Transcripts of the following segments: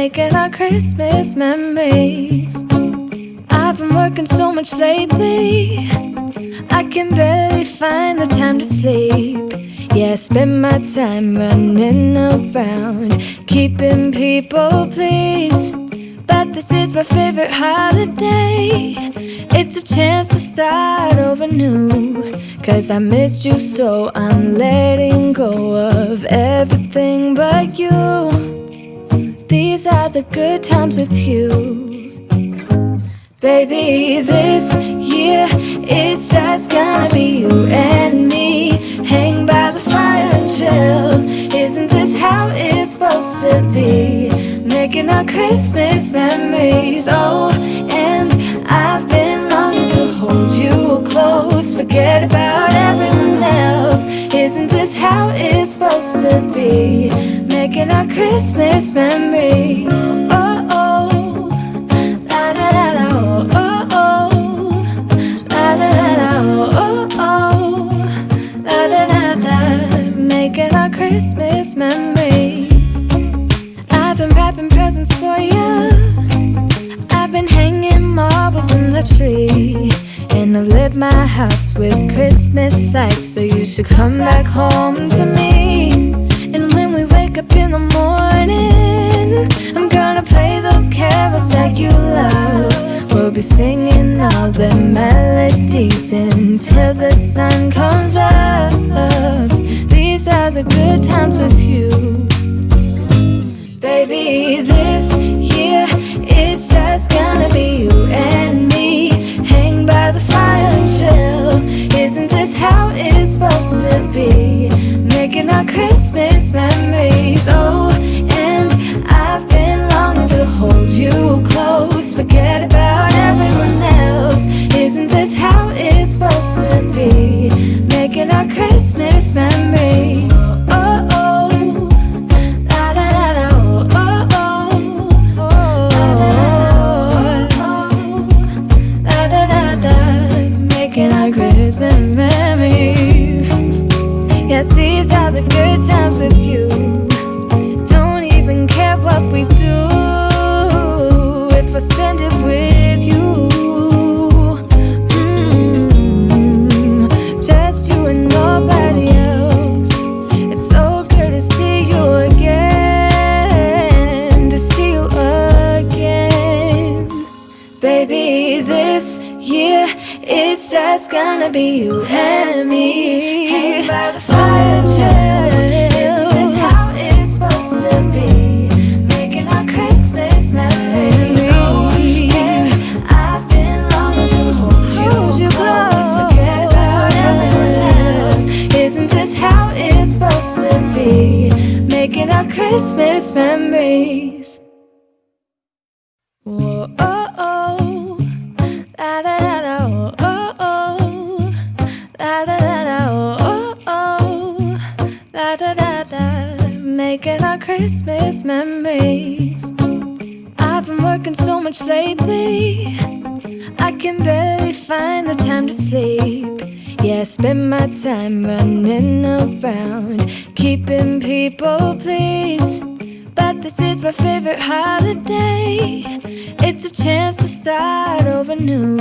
making our Christmas memories. I've been working so much lately, I can barely find the time to sleep. Yeah, I spend my time running around, keeping people pleased. But this is my favorite holiday. It's a chance to start over new, 'cause I missed you so I'm letting go of everything but you. These are the good times with you. Baby, this year it's just gonna be you and me. Hang by the fire and chill. Isn't this how it's supposed to be? Making our Christmas memories. Oh, and I've been longing to hold you close. Forget about everyone else. Isn't this how it's supposed to be? Making our Christmas memories. Oh, oh, la da da da, oh, oh, oh, la da da da, oh, oh, la da da da. Making our Christmas memories. I've been wrapping presents for you. I've been hanging marbles in the tree, and I've lit my house with Christmas lights. So you should come back home to me. And when we wake up in the morning, I'm gonna play those carols that you love. We'll be singing all the melodies until the sun comes up. These are the good times with you. Baby, this year it's just gonna be you and me. Hang by the fire and chill. Isn't this how it's supposed to be? Making our Christmas memories. Oh, and I've been longing to hold you close. Forget about everyone else. Isn't this how it's supposed to be? Making our Christmas memories. Oh, oh, la da da da, oh, oh, oh, la da da da. Making our Christmas memories. Yes, these are the good times with you. Don't even care what we do if I spend it with you. Just you and nobody else. It's so good to see you again, to see you again. Baby, this year it's just gonna be you and me. Hang by the fire, chill. Isn't this how it's supposed to be? Making our Christmas memories. Oh, and I've been longing to hold you close. Forget about everyone else. Isn't this how it's supposed to be? Making our Christmas memories. Whoa, oh, oh, la da da da, oh, oh, la da da da, oh, oh, la da da da. Making our Christmas memories. I've been working so much lately, I can barely find the time to sleep. Yeah, I spend my time running around, keeping people pleased. But this is my favorite holiday. It's a chance to start over new,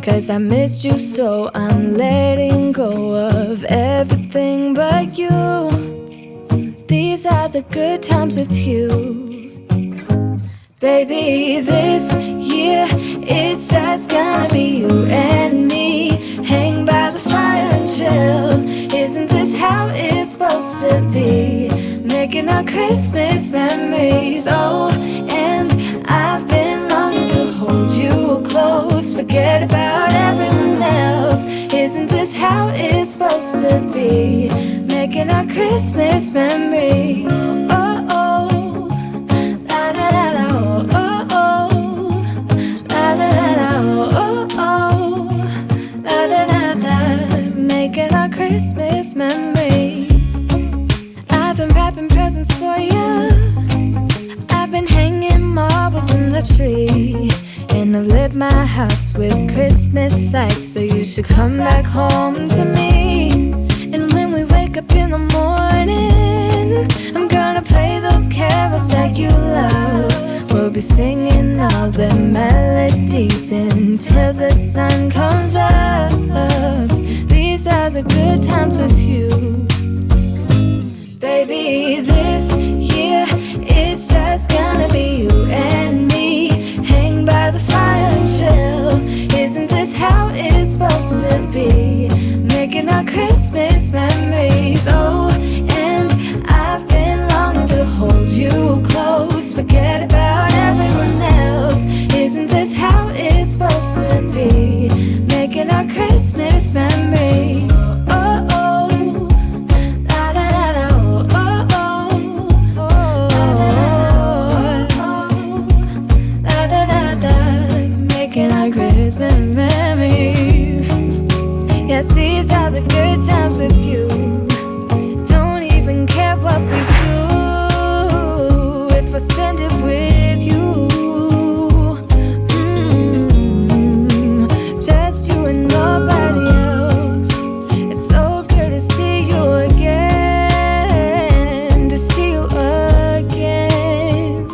'cause I missed you so I'm letting go of everything but you. These are the good times with you. Baby, this year it's just gonna be you and me. Hang by the fire and chill. Isn't this how it's supposed to be? Making our Christmas memories. Oh, and I've been longing to hold you close. Forget about everyone else. Isn't this how it's supposed to be? Making our Christmas memories. Oh, oh, la da da da, oh, oh, la da da da, oh, oh, la da da da. Making our Christmas memories. I've been wrapping presents for you. I've been hanging marbles in the tree, and I've lit my house with Christmas lights. So you should come back home to me. And when we wake up in the morning, I'm gonna play those carols that you love. We'll be singing all the melodies until the sun comes up. These are the good times with you. Baby, this year it's just gonna be you and me. Hang by the fire and chill. Isn't this how it's supposed to be? Making our Christmas memories. Oh, and I've been longing to hold you close. Forget about everyone else. Isn't this how it's supposed to be? Making our Christmas memories. Oh, oh, la da da da, oh, oh, oh, la da da da, making our Christmas memories. Yes, these are the good times with you. Don't even care what we do if I spend it with you. Just you and nobody else. It's so good to see you again, to see you again.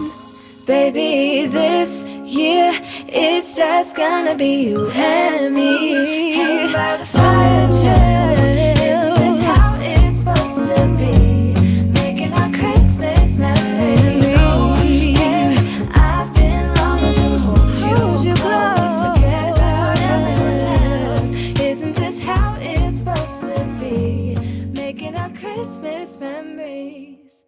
Baby, this year it's just gonna be you and me. Hang by the fire and chill. Isn't this how it's supposed to be? Making our Christmas memories. Oh, and I've been longing to hold you close. Forget about everyone else. Isn't this how it's supposed to be? Making our Christmas memories.